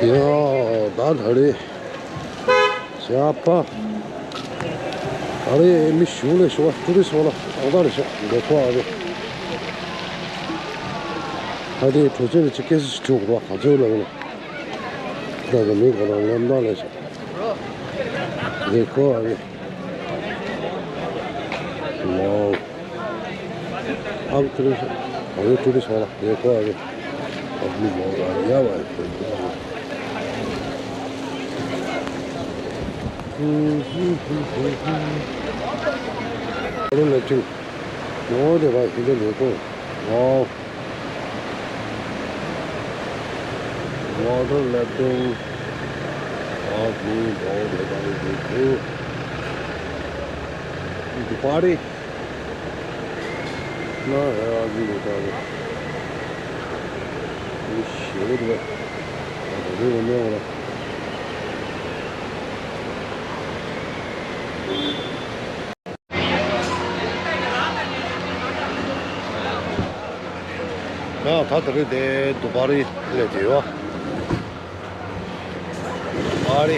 Ya, daha hadi. Siapa? Hari ini şule şu turis wala. Odar şu. Dekho abi. Hadi tozunu çıkesi çok bak. Acılı bunu. Daha da ne kadar lemdan ne şu. Dekho abi. Wow. Abi turis wala. Dekho abi. Abi wow. Ya var. Onun için ne oldu bak gidelim ko. Wow. Water lapping. Abi बहुत है देखो. दुपारी ना है आगे देखा है. ये शेर है. अरे बंदे वाला. 야, 다들 내 두바리 레디요. 두바리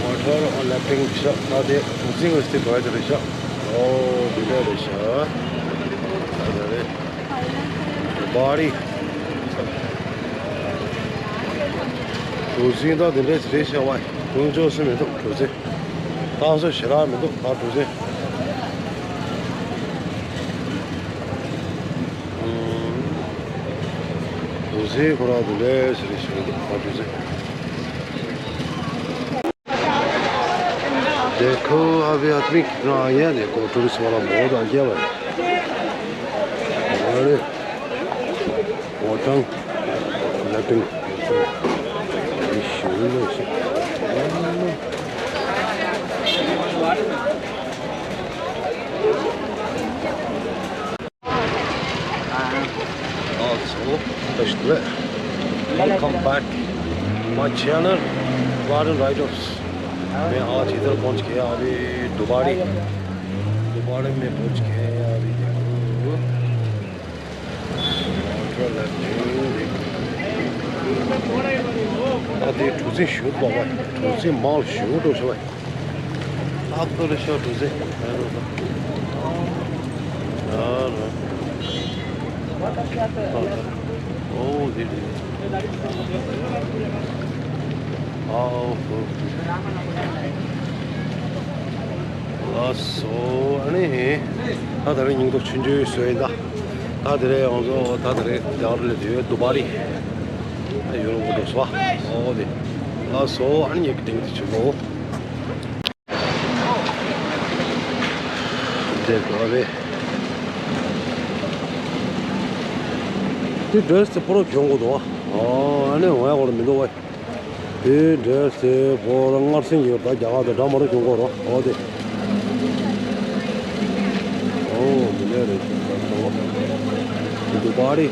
water or lapping shot. 다들 우승을 스티 도와드리죠. 오, 비벼드리죠. 다들 두바리 우승도 되게 스트레스 와. 공조스면도 교제. 다음서 싫어하면도 다 교제. Uzi kuradule sürüşürdü abize. देखो अभी आदमी कितना आ गया देखो टूरिस्ट वाला बहुत आ गया भाई अरे वाटंग lapping welcome back my channel Garden Riders. मैं आज इधर पहुंच गया अभी दुबारी में पहुंच गए अभी देखो अभी ठुसे शूट बाबा ठुसे माल शूट हो जाए आप तो रेशो ठुसे ओ दीदी 아니 다들 인도 춘주 수행다 다들의 어서 다들의 자를 뒤에 두바리 이런 것도 좋아 어디 아서 아니 얘기 되게 치고 이제 거기 이 드레스 프로 경고도 와 아니 뭐야 그러면 너 이 드레스 보는 걸 생기고 다 자가도 다 모르 경고로 어디 Dubai.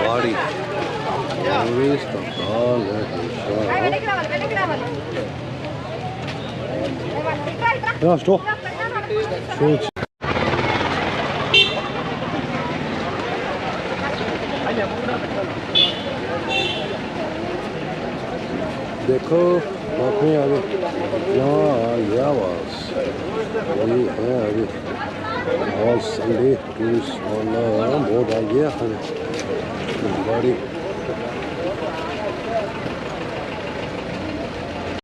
Body. Ja, stopp. Schuld. देखो बाकी अभी यहाँ आ गया बस अभी है अभी और संडे टूरिस्ट वाला बहुत आ गया गाड़ी